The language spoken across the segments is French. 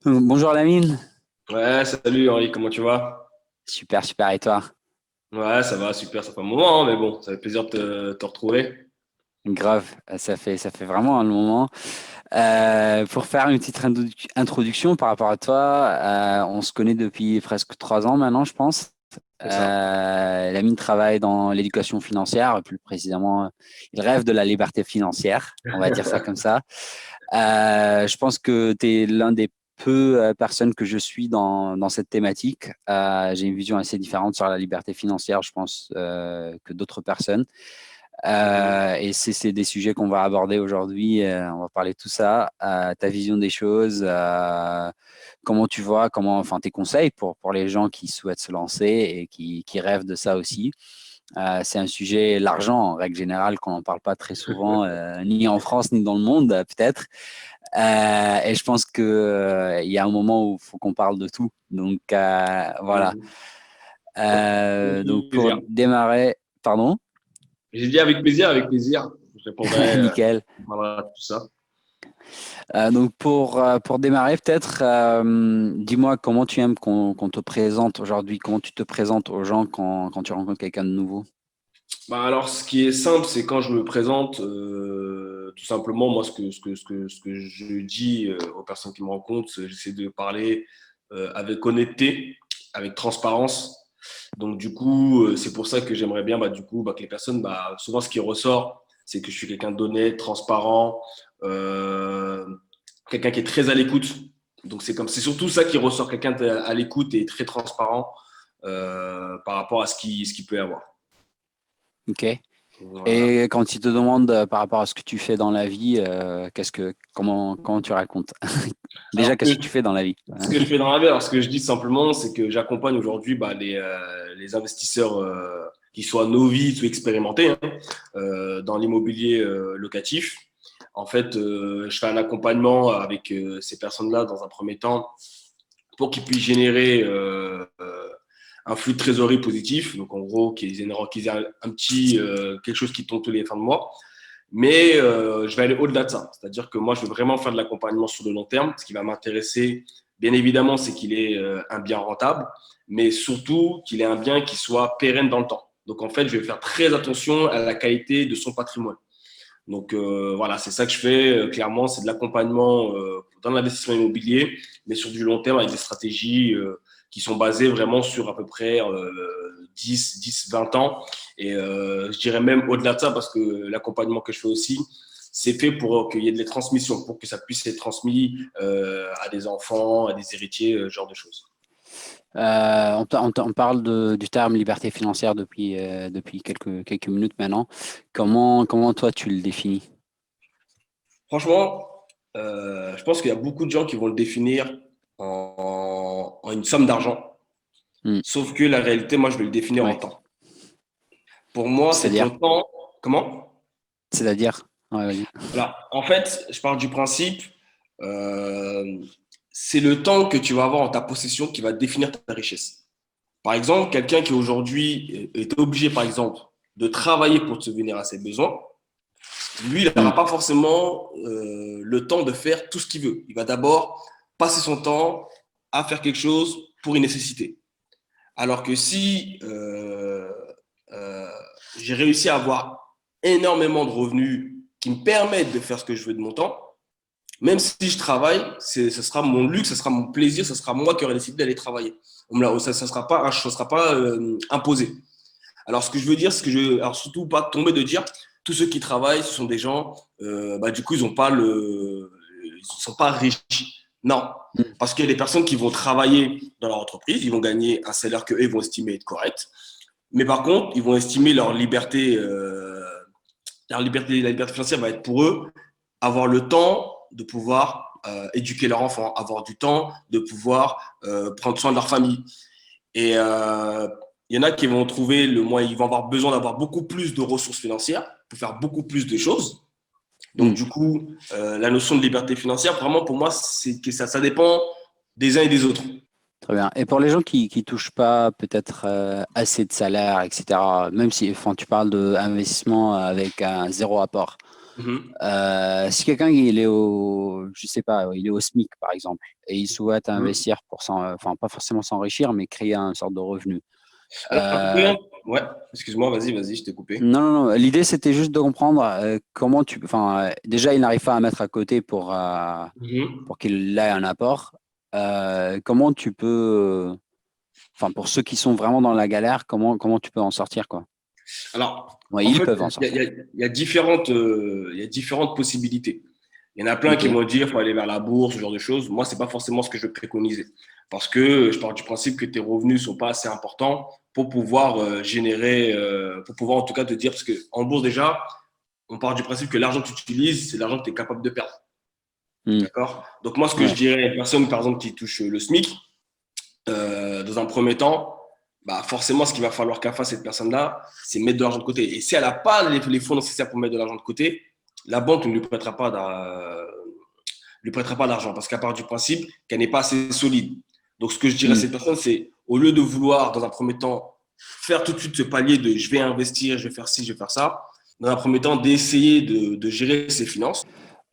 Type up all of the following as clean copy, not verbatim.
Bonjour Lamine. Ouais, salut Henri, comment tu vas? Super, super. Et toi? Ouais, ça va, super, ça fait un moment, hein, mais bon, ça fait plaisir de te retrouver. Grave, ça fait vraiment un moment. Pour faire une petite introduction par rapport à toi, on se connaît depuis presque 3 ans maintenant, je pense. C'est ça. Lamine travaille dans l'éducation financière, plus précisément, il rêve de la liberté financière, on va dire ça comme ça. Je pense que tu es l'un des peu personnes que je suis dans cette thématique. J'ai une vision assez différente sur la liberté financière, je pense, que d'autres personnes. Mhm. Et c'est des sujets qu'on va aborder aujourd'hui. On va parler de tout ça, ta vision des choses, comment tu vois, enfin tes conseils pour les gens qui souhaitent se lancer et qui rêvent de ça aussi. C'est un sujet, l'argent en règle générale, qu'on n'en parle pas très souvent, ni en France ni dans le monde peut-être. Et je pense il y a un moment où il faut qu'on parle de tout. Donc voilà. Mhm. Donc Avec pour plaisir. démarrer, pardon, J'ai dit avec plaisir, avec plaisir. Je répondrai, nickel. on parlera de tout ça. Donc pour démarrer, peut-être, dis-moi comment tu aimes qu'on te présente aujourd'hui, comment tu te présentes aux gens quand tu rencontres quelqu'un de nouveau. Bah alors, ce qui est simple, c'est quand je me présente, tout simplement, moi, ce que je dis aux personnes qui me rencontrent, j'essaie de parler avec honnêteté, avec transparence. Donc, du coup, c'est pour ça que j'aimerais bien, du coup, que les personnes, souvent, ce qui ressort, c'est que je suis quelqu'un d'honnête, transparent, euh, quelqu'un qui est très à l'écoute. Donc, c'est surtout ça qui ressort, quelqu'un à l'écoute et très transparent par rapport à ce qu'il peut y avoir. Ok. Voilà. Et quand ils te demandent par rapport à ce que tu fais dans la vie, comment tu racontes? Déjà, Alors qu'est-ce que tu fais dans la vie? ce que je fais dans la vie, alors ce que je dis simplement, c'est que j'accompagne aujourd'hui les investisseurs qui soient novices ou expérimentés hein, dans l'immobilier locatif. En fait, je fais un accompagnement avec ces personnes-là dans un premier temps pour qu'ils puissent générer un flux de trésorerie positif. Donc, en gros, qu'ils aient un petit quelque chose qui tombe tous les fins de mois. Mais je vais aller au-delà de ça. C'est-à-dire que moi, je veux vraiment faire de l'accompagnement sur le long terme. Ce qui va m'intéresser, bien évidemment, c'est qu'il ait un bien rentable, mais surtout qu'il ait un bien qui soit pérenne dans le temps. Donc, en fait, je vais faire très attention à la qualité de son patrimoine. Donc, voilà, c'est ça que je fais. Clairement, c'est de l'accompagnement dans l'investissement immobilier, mais sur du long terme avec des stratégies qui sont basées vraiment sur à peu près 20 ans. Et je dirais même au-delà de ça, parce que l'accompagnement que je fais aussi, c'est fait pour qu'il y ait des transmissions, pour que ça puisse être transmis à des enfants, à des héritiers, ce genre de choses. On parle du terme liberté financière depuis quelques minutes maintenant. Comment toi tu le définis? Franchement, je pense qu'il y a beaucoup de gens qui vont le définir en une somme d'argent. Hmm, Sauf que la réalité, moi, je vais le définir en ouais. temps. Pour moi, c'est ton C'est-à-dire? temps. Comment? C'est-à-dire? Ouais, vas-y. Alors, en fait, je pars du principe, euh, c'est le temps que tu vas avoir en ta possession qui va définir ta richesse. Par exemple, quelqu'un qui aujourd'hui est obligé, par exemple, de travailler pour subvenir à ses besoins, lui, il Hmm, n'aura pas forcément le temps de faire tout ce qu'il veut. Il va d'abord passer son temps à faire quelque chose pour une nécessité. Alors que si euh, j'ai réussi à avoir énormément de revenus qui me permettent de faire ce que je veux de mon temps, même si je travaille, ce sera mon luxe, ce sera mon plaisir, ce sera moi qui aurai décidé d'aller travailler. Ça ne sera pas imposé. Alors, ce que je veux dire, c'est que alors surtout pas tomber de dire, tous ceux qui travaillent, ce sont des gens, du coup, ils sont pas riches. Non, hmm. parce qu'il y a des personnes qui vont travailler dans leur entreprise, ils vont gagner un salaire qu'eux vont estimer être correct, mais par contre, ils vont estimer la liberté financière va être pour eux avoir le temps de pouvoir éduquer leur enfant, avoir du temps de pouvoir prendre soin de leur famille. Et il y en a qui vont trouver le moyen, ils vont avoir besoin d'avoir beaucoup plus de ressources financières pour faire beaucoup plus de choses. Donc, Hmm. du coup, la notion de liberté financière, vraiment, pour moi, c'est que ça dépend des uns et des autres. Très bien. Et pour les gens qui touchent pas peut-être assez de salaire, etc., même si enfin, tu parles d'investissement avec un zéro apport, Mhm. Si quelqu'un il est je sais pas, il est au SMIC par exemple, et il souhaite Mhm. investir pour enfin pas forcément s'enrichir, mais créer une sorte de revenu. Alors, Euh, ouais, excuse-moi, vas-y, je t'ai coupé. non, non, non. L'idée c'était juste de comprendre comment enfin, déjà il n'arrive pas à mettre à côté Mhm. pour qu'il ait un apport. Comment tu peux, enfin pour ceux qui sont vraiment dans la galère, comment tu peux en sortir quoi? Alors, Ouais, en ils fait, peuvent en il y a, il sortir. y a- il y a différentes possibilités. Il y en a plein Ok. qui vont dire qu'il faut aller vers la bourse, ce genre de choses. Moi, c'est pas forcément ce que je préconisais. Parce que je pars du principe que tes revenus sont pas assez importants pour pouvoir générer, pour pouvoir en tout cas te dire, parce qu'en bourse déjà, on part du principe que l'argent que tu utilises, c'est l'argent que tu es capable de perdre. Hmm. D'accord. Donc, moi, ce que je Ouais. dirais à une personne, par exemple, qui touche le SMIC, dans un premier temps, bah forcément, ce qu'il va falloir qu'elle fasse cette personne-là, c'est mettre de l'argent de côté. Et si elle n'a pas les fonds nécessaires pour mettre de l'argent de côté, la banque ne lui prêtera pas d'argent parce qu'elle part du principe qu'elle n'est pas assez solide. Donc, ce que je dirais à Hmm. cette personne, c'est au lieu de vouloir, dans un premier temps, faire tout de suite ce palier de je vais investir, je vais faire ci, je vais faire ça, dans un premier temps, d'essayer de gérer ses finances.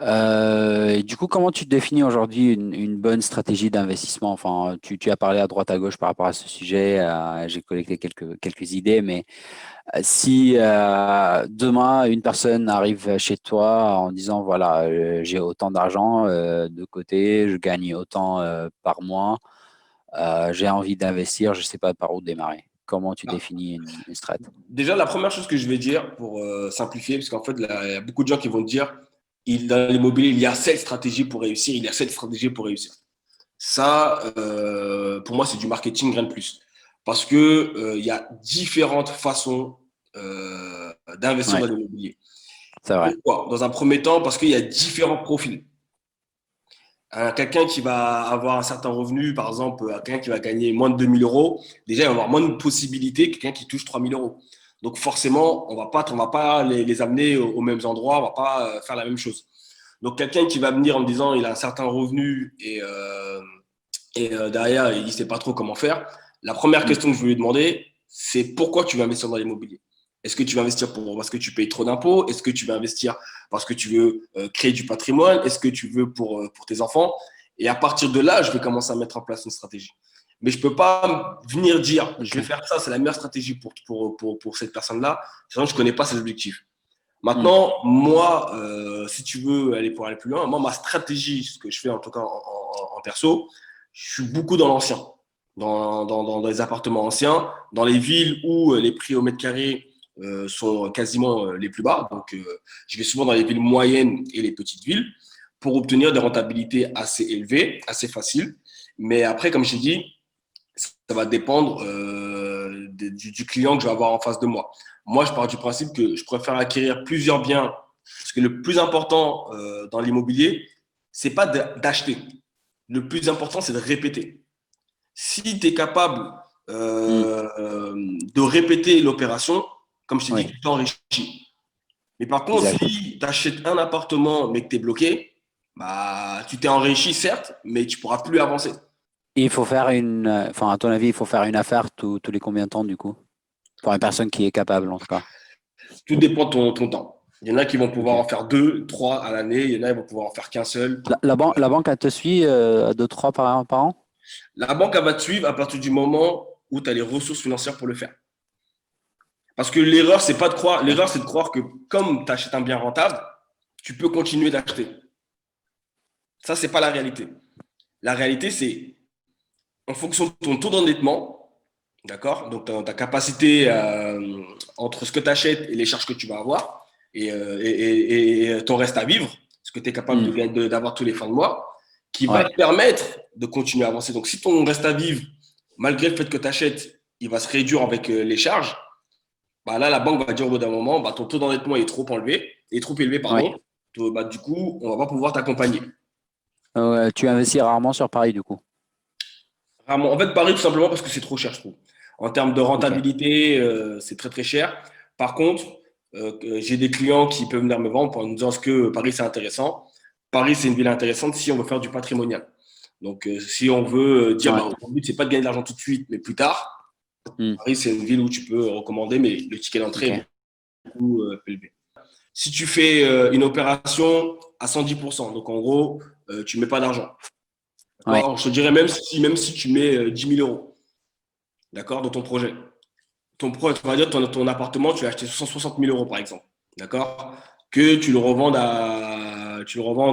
Et du coup, comment tu définis aujourd'hui une bonne stratégie d'investissement? Enfin, tu as parlé à droite à gauche par rapport à ce sujet. J'ai collecté quelques idées, mais si demain une personne arrive chez toi en disant voilà, j'ai autant d'argent de côté, je gagne autant par mois, j'ai envie d'investir, je sais pas par où démarrer. Comment tu définis une strat? Déjà, la première chose que je vais dire pour simplifier, parce qu'en fait, là, il y a beaucoup de gens qui vont dire, dans l'immobilier, il y a cette stratégie pour réussir, il y a cette stratégie pour réussir. Ça, pour moi, c'est du marketing, rien de plus. Parce que il y a différentes façons d'investir Ouais, dans l'immobilier. c'est vrai. Pourquoi? Dans un premier temps, parce qu'il y a différents profils. Quelqu'un qui va avoir un certain revenu, par exemple, quelqu'un qui va gagner moins de 2 000 euros, déjà, il va avoir moins de possibilités que quelqu'un qui touche 3 000 euros. Donc, forcément, on va pas les amener aux mêmes endroits, on va pas faire la même chose. Donc, quelqu'un qui va venir en me disant il a un certain revenu et derrière, il ne sait pas trop comment faire. La première Hmm. question que je vais lui demander, c'est pourquoi tu veux investir dans l'immobilier? Est-ce que tu vas investir parce que tu payes trop d'impôts? Est-ce que tu vas investir parce que tu veux créer du patrimoine? Est-ce que tu veux pour tes enfants? Et à partir de là, je vais commencer à mettre en place une stratégie. Mais je ne peux pas venir dire, je vais Ok. faire ça, c'est la meilleure stratégie pour cette personne-là, sinon je ne connais pas ses objectifs. Hmm. Maintenant, moi, si tu veux pour aller plus loin, moi, ma stratégie, ce que je fais en tout cas en perso, je suis beaucoup dans l'ancien, dans les appartements anciens, dans les villes où les prix au mètre carré sont quasiment les plus bas. Donc, je vais souvent dans les villes moyennes et les petites villes pour obtenir des rentabilités assez élevées, assez faciles. Mais après, comme je t'ai dit, ça va dépendre du client que je vais avoir en face de moi. Moi, je pars du principe que je préfère acquérir plusieurs biens parce que le plus important dans l'immobilier, c'est pas d'acheter. Le plus important, c'est de répéter. Si tu es capable Hmm. de répéter l'opération, comme je t'ai dit, Oui, tu t'enrichis. Mais par contre, exact. si tu achètes un appartement mais que tu es bloqué, bah, tu t'es enrichi, certes, mais tu ne pourras plus avancer. Il faut faire enfin, à ton avis, il faut faire une affaire tous les combien de temps, du coup? Pour une personne qui est capable, en tout cas. Tout dépend de ton temps. Il y en a qui vont pouvoir Ok. en faire deux, trois à l'année. Il y en a qui vont pouvoir en faire qu'un seul. La banque, elle te suit à 2, 3 par an? La banque, elle va te suivre à partir du moment où tu as les ressources financières pour le faire. Parce que l'erreur, c'est pas de croire, Ok. l'erreur, c'est de croire que comme tu achètes un bien rentable, tu peux continuer d'acheter. Ça, c'est pas la réalité. La réalité, c'est en fonction de ton taux d'endettement, d'accord? Donc, ta capacité entre ce que tu achètes et les charges que tu vas avoir et ton reste à vivre, ce que tu es capable Hmm. d'avoir tous les fins de mois, qui va Ouais. te permettre de continuer à avancer. Donc, si ton reste à vivre, malgré le fait que tu achètes, il va se réduire avec les charges, bah là, la banque va dire au bout d'un moment, bah, ton taux d'endettement est trop élevé, Ouais. pardon. Bah, du coup, on va pas pouvoir t'accompagner. Tu investis rarement sur Paris, du coup. Vraiment. En fait, Paris, tout simplement parce que c'est trop cher, je trouve. En termes de Ok. rentabilité, c'est très très cher. Par contre, j'ai des clients qui peuvent venir me vendre en nous disant que Paris, c'est intéressant. Paris, c'est une ville intéressante si on veut faire du patrimonial. Donc, si on veut dire, Ouais. bah, le but, c'est pas de gagner de l'argent tout de suite, mais plus tard, Hmm. Paris, c'est une ville où tu peux recommander, mais le ticket d'entrée Ok. est beaucoup plus élevé. si tu fais une opération à 110%, donc en gros, tu ne mets pas d'argent. Ouais. Je te dirais même si tu mets 10 000 euros, d'accord, dans ton projet. On va dire ton appartement, tu l'as acheté 160 000 euros, par exemple, d'accord, que tu le revends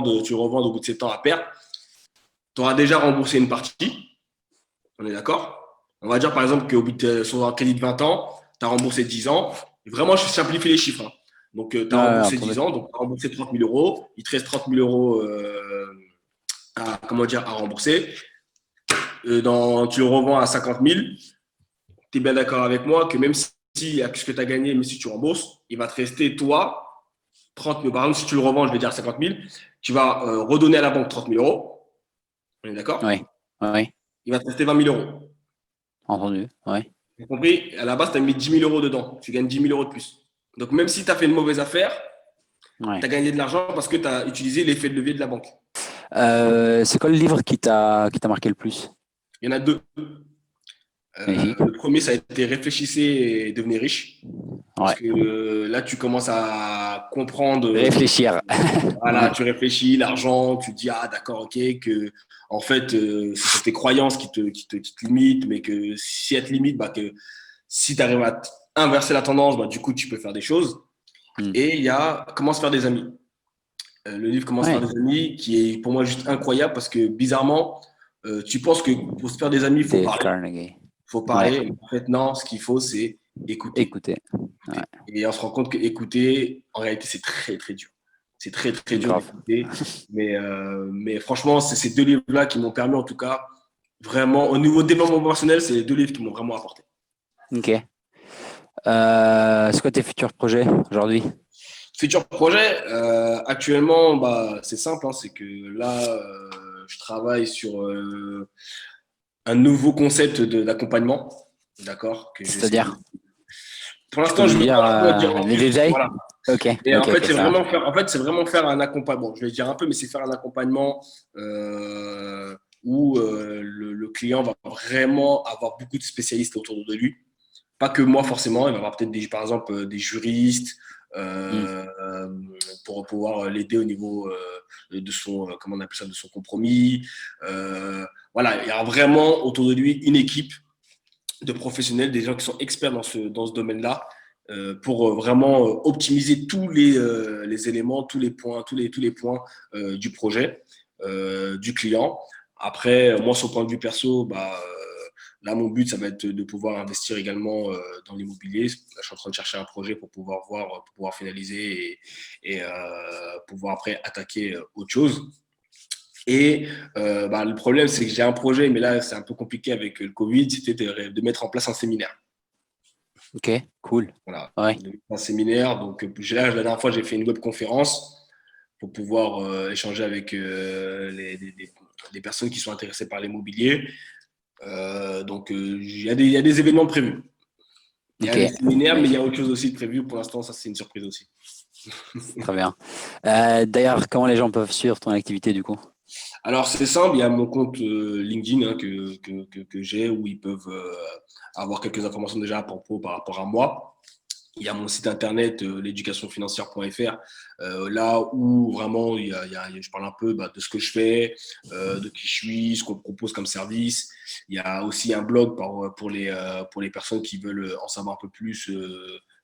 au bout de 7 ans à perte. Tu auras déjà remboursé une partie, on est d'accord. On va dire par exemple qu'au bout sur un crédit de 20 ans, tu as remboursé 10 ans. Vraiment, je simplifie les chiffres, hein. Donc, tu as remboursé Entendu. 10 ans, donc tu as remboursé 30 000 euros. Il te reste 30 000 euros à rembourser. Tu le revends à 50 000. Tu es bien d'accord avec moi que même si avec ce que tu as gagné, mais si tu rembourses, il va te rester, toi, 30 000. Par exemple, si tu le revends, je vais dire 50 000, tu vas redonner à la banque 30 000 euros. On est d'accord. Oui. Oui. Il va te rester 20 000 euros. Entendu. Oui. Tu as compris. À la base, tu as mis 10 000 euros dedans. Tu gagnes 10 000 euros de plus. Donc, même si tu as fait une mauvaise affaire, Ouais. tu as gagné de l'argent parce que tu as utilisé l'effet de levier de la banque. C'est quoi le livre qui t'a marqué le plus? Il y en a deux. Magnifique. Le premier, ça a été Réfléchissez et devenez riche. Parce Ouais. que là, tu commences à comprendre. Réfléchir. Voilà, Ouais. tu réfléchis, l'argent, tu te dis, ah d'accord, ok, que en fait, c'est tes croyances qui te limitent, mais que si elles te limitent, bah, que si tu arrives à inverser la tendance, bah, du coup, tu peux faire des choses. Hmm. Et il y a Comment se faire des amis. Le livre Comment se faire Ouais. des amis, qui est pour moi juste incroyable parce que bizarrement, tu penses que pour se faire des amis, il faut Dale parler. Carnegie. Il faut Ouais. parler. Mais en fait, non, ce qu'il faut, c'est écouter. Écoutez. Ouais. Écouter. Et on se rend compte que écouter, en réalité, c'est très, très dur. C'est très, très dur Grave. d'écouter. Mais franchement, c'est ces deux livres-là qui m'ont permis, en tout cas, vraiment, au niveau développement personnel, c'est les deux livres qui m'ont vraiment apporté. Ok. C'est quoi tes futurs projets aujourd'hui? Futur projet, actuellement, bah, c'est simple, hein, c'est que là, je travaille sur un nouveau concept d'accompagnement, d'accord, que j'essaie de. C'est-à-dire, Pour tu peux l'instant, je me ne peux dire pas dire en les plus. détails? Voilà. Ok, Et en ok, fait, ok, c'est ça marche. vraiment faire un accompagnement. Bon, je vais dire un peu, mais c'est faire un accompagnement où le client va vraiment avoir beaucoup de spécialistes autour de lui. Pas que moi forcément, il va avoir peut-être par exemple des juristes Hmm. pour pouvoir l'aider au niveau de son, comment on appelle ça, de son compromis. Voilà, il y a vraiment autour de lui une équipe de professionnels, des gens qui sont experts dans ce domaine-là, pour vraiment optimiser tous les éléments, tous les points du projet, du client. Après, moi, sur le point de vue perso, bah, là, mon but, ça va être de pouvoir investir également dans l'immobilier. Là, je suis en train de chercher un projet pour pouvoir voir, pour pouvoir finaliser et pouvoir après attaquer autre chose. Et bah, le problème, c'est que j'ai un projet, mais là, c'est un peu compliqué avec le Covid, c'était de mettre en place un séminaire. Ok, cool. Voilà, Ouais. un séminaire. Donc, là, la dernière fois, j'ai fait une webconférence pour pouvoir échanger avec les personnes qui sont intéressées par l'immobilier. Donc, il y a des événements prévus. Il y a Ok, le séminaire, mais il y a magnifique. autre chose aussi de prévu. Pour l'instant, ça, c'est une surprise aussi. Très bien. D'ailleurs, comment les gens peuvent suivre ton activité du coup? Alors, c'est simple, il y a mon compte LinkedIn, hein, que j'ai où ils peuvent avoir quelques informations déjà à propos par rapport à moi. Il y a mon site internet, l'éducationfinancière.fr, là où vraiment je parle un peu bah, de ce que je fais, de qui je suis, ce qu'on propose comme service. Il y a aussi un blog pour les personnes qui veulent en savoir un peu plus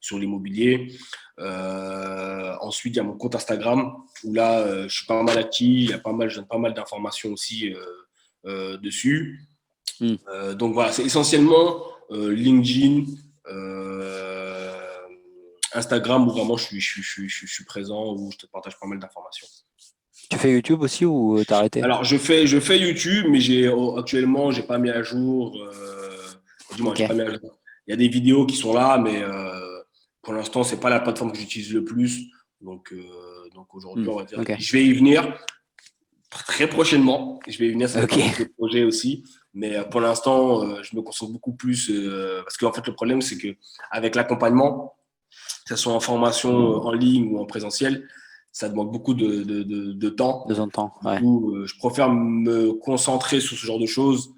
sur l'immobilier. Ensuite, il y a mon compte Instagram où là, je suis pas mal actif, je donne pas mal d'informations aussi dessus. Hmm. Donc voilà, c'est essentiellement LinkedIn, euh, Instagram où vraiment je suis présent, où je te partage pas mal d'informations. Tu fais YouTube aussi ou t'as arrêté? Alors je fais YouTube, mais actuellement j'ai pas mis à jour. Du moins, Ok. j'ai pas mis à jour. Il y a des vidéos qui sont là, mais pour l'instant c'est pas la plateforme que j'utilise le plus. Donc aujourd'hui, Hmm. on va dire, Ok. je vais y venir très prochainement. Je vais y venir, ça fait Ok. partie des projets aussi. Mais pour l'instant, je me concentre beaucoup plus parce qu'en fait, le problème, c'est que avec l'accompagnement, que ce soit en formation en ligne ou en présentiel, ça demande beaucoup de temps. 2 ans de temps. Du Ouais. coup, je préfère me concentrer sur ce genre de choses,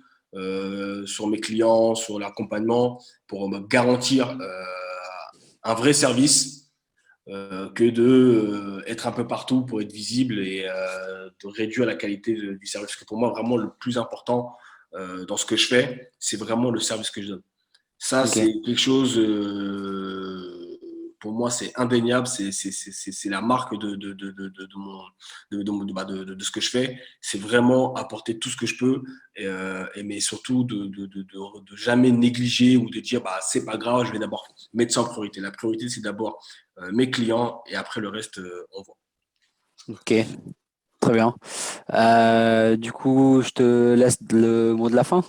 sur mes clients, sur l'accompagnement, pour me garantir un vrai service que de être un peu partout pour être visible et de réduire la qualité du service. Parce que pour moi, vraiment, le plus important dans ce que je fais, c'est vraiment le service que je donne. Ça, Ok. c'est quelque chose, pour moi, c'est indéniable. C'est la marque de ce que je fais. C'est vraiment apporter tout ce que je peux, mais surtout de jamais négliger ou de dire, bah, c'est pas grave, je vais d'abord mettre ça en priorité. La priorité, c'est d'abord mes clients et après le reste, on voit. Ok. Très bien. Du coup, je te laisse le mot de la fin.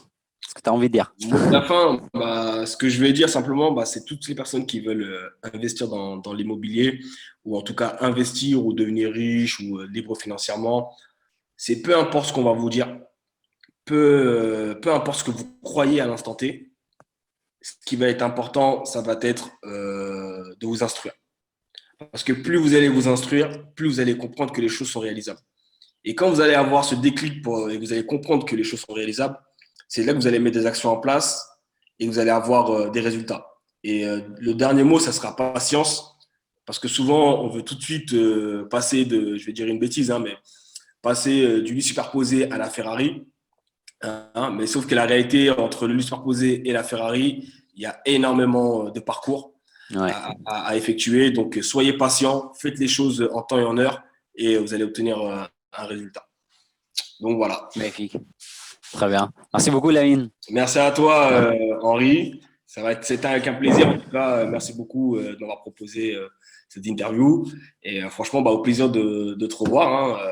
Ce que tu as envie de dire. Mot de la fin, bah, ce que je vais dire simplement, bah, c'est toutes les personnes qui veulent investir dans l'immobilier ou en tout cas investir ou devenir riche ou libre financièrement. C'est peu importe ce qu'on va vous dire, peu importe ce que vous croyez à l'instant T. Ce qui va être important, ça va être de vous instruire. Parce que plus vous allez vous instruire, plus vous allez comprendre que les choses sont réalisables. Et quand vous allez avoir ce déclic et vous allez comprendre que les choses sont réalisables, c'est là que vous allez mettre des actions en place et vous allez avoir des résultats. Et le dernier mot, ça sera patience. Parce que souvent, on veut tout de suite passer de, je vais dire une bêtise, hein, mais passer du lit superposé à la Ferrari. Hein, mais sauf que la réalité, entre le lit superposé et la Ferrari, il y a énormément de parcours Ouais, à effectuer. Donc, soyez patient, faites les choses en temps et en heure et vous allez obtenir un résultat. Donc, voilà. magnifique. Très bien. Merci beaucoup, Lamine. Merci à toi, Ouais. Henri. C'était avec un plaisir. En tout cas, merci beaucoup de m'avoir proposé cette interview. Et franchement, bah, au plaisir de te revoir. Hein.